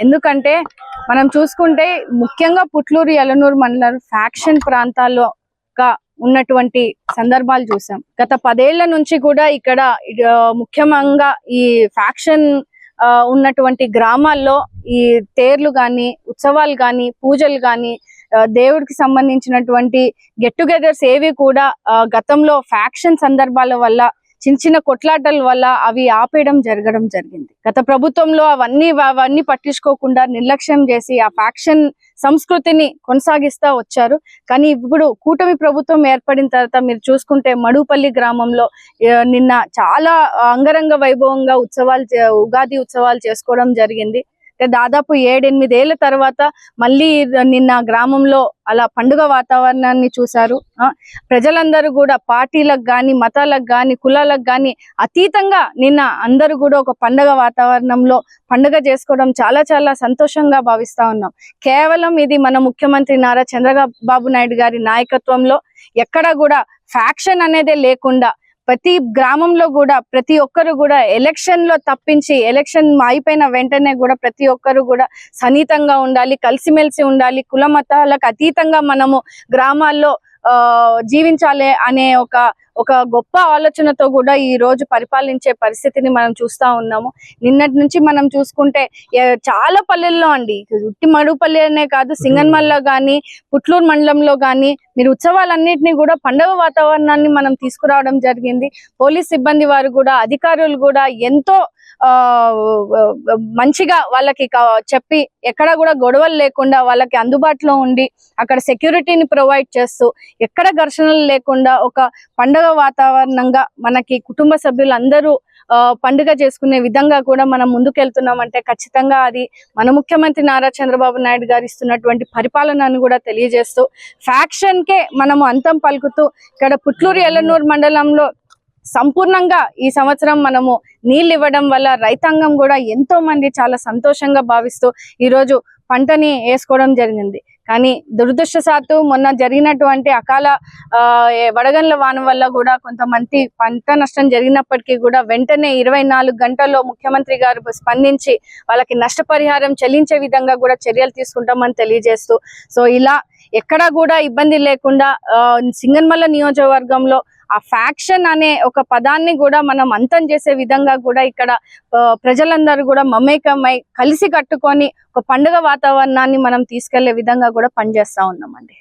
ఎందుకంటే మనం చూసుకుంటే ముఖ్యంగా పుట్లూరు యలనూరు మండలం ఫ్యాక్షన్ ప్రాంతాల్లో ఉన్నటువంటి సందర్భాలు చూసాం. గత 10 ఏళ్ల నుంచి కూడా ఇక్కడ ముఖ్యంగా ఈ ఫ్యాక్షన్ ఉన్నటువంటి గ్రామాల్లో ఈ తేర్లు గాని, ఉత్సవాలు గాని, పూజలు గాని, దేవుడికి సంబంధించినటువంటి గెట్ టుగెదర్స్ ఏవి కూడా గతంలో ఫ్యాక్షన్ సందర్భాల వల్ల చిన్న కొట్లాటల వల్ల అవి ఆపేయడం జరగడం జరిగింది. గత ప్రభుత్వంలో అవన్నీ పట్టించుకోకుండా నిర్లక్ష్యం చేసి ఆ ఫ్యాక్షన్ సంస్కృతిని కొనసాగిస్తా వచ్చారు. కానీ ఇప్పుడు కూటమి ప్రభుత్వం ఏర్పడిన తర్వాత మీరు చూసుకుంటే మడుపల్లి గ్రామంలో నిన్న చాలా అంగరంగ వైభవంగా ఉగాది ఉత్సవాలు చేసుకోవడం జరిగింది. దాదాపు 7-8 ఏళ్ల తర్వాత మళ్ళీ నిన్న గ్రామంలో అలా పండుగ వాతావరణాన్ని చూశారు. ప్రజలందరూ కూడా పార్టీలకు గాని, మతాలకు గాని, కులాలకు గాని అతీతంగా నిన్న అందరూ కూడా ఒక పండుగ వాతావరణంలో పండుగ చేసుకోవడం చాలా చాలా సంతోషంగా భావిస్తా ఉన్నాం. కేవలం ఇది మన ముఖ్యమంత్రి నారా చంద్రబాబు నాయుడు గారి నాయకత్వంలో ఎక్కడ కూడా ఫ్యాక్షన్ అనేదే లేకుండా ప్రతి గ్రామంలో కూడా ప్రతి ఒక్కరు కూడా ఎలక్షన్ లో తప్పించి ఎలక్షన్ అయిపోయిన వెంటనే కూడా ప్రతి ఒక్కరు కూడా సన్నిహితంగా ఉండాలి, కలిసిమెలిసి ఉండాలి, కుల మతాలకు అతీతంగా మనము గ్రామాల్లో జీవించాలి అనే ఒక గొప్ప ఆలోచనతో కూడా ఈ రోజు పరిపాలించే పరిస్థితిని మనం చూస్తా ఉన్నాము. నిన్నటి నుంచి మనం చూసుకుంటే చాలా పల్లెల్లో అండి, ఉట్టి మడుపల్లి అనే కాదు, సింగన్మల్లో గాని, పుట్లూరు మండలంలో గాని మీరు ఉత్సవాలన్నింటినీ కూడా పండుగ వాతావరణాన్ని మనం తీసుకురావడం జరిగింది. పోలీస్ సిబ్బంది వారు కూడా, అధికారులు కూడా ఎంతో మంచిగా వాళ్ళకి చెప్పి ఎక్కడ కూడా గొడవలు లేకుండా వాళ్ళకి అందుబాటులో ఉండి అక్కడ సెక్యూరిటీని ప్రొవైడ్ చేస్తూ ఎక్కడ ఘర్షణలు లేకుండా ఒక పండుగ వాతావరణంగా మనకి కుటుంబ సభ్యులందరూ పండుగ చేసుకునే విధంగా కూడా మనం ముందుకెళ్తున్నామంటే ఖచ్చితంగా అది మన ముఖ్యమంత్రి నారా చంద్రబాబు నాయుడు గారు ఇస్తున్నటువంటి పరిపాలనను కూడా తెలియజేస్తూ ఫ్యాక్షన్ కే మనము అంతం పలుకుతూ ఇక్కడ పుట్లూరు యలనూరు మండలంలో సంపూర్ణంగా ఈ సంవత్సరం మనము నీళ్ళు ఇవ్వడం వల్ల రైతాంగం కూడా ఎంతో మంది చాలా సంతోషంగా భావిస్తూ ఈరోజు పంటని వేసుకోవడం జరిగింది. కానీ దురదృష్టవశాత్తు మొన్న జరిగినటువంటి అకాల వడగండ్ల వాన వల్ల కూడా కొంతమంది పంట నష్టం జరిగినప్పటికీ కూడా వెంటనే 24 గంటల్లో ముఖ్యమంత్రి గారు స్పందించి వాళ్ళకి నష్టపరిహారం చెల్లించే విధంగా కూడా చర్యలు తీసుకుంటామని తెలియజేస్తూ, సో ఇలా ఎక్కడా కూడా ఇబ్బంది లేకుండా సింగన్మల్ల నియోజకవర్గంలో ఆ ఫ్యాక్షన్ అనే ఒక పదాన్ని కూడా మనం అంతం చేసే విధంగా కూడా ఇక్కడ ప్రజలందరూ కూడా మమేకమై కలిసి కట్టుకొని ఒక పండుగ వాతావరణాన్ని మనం తీసుకెళ్లే విధంగా కూడా పనిచేస్తా ఉన్నామండి.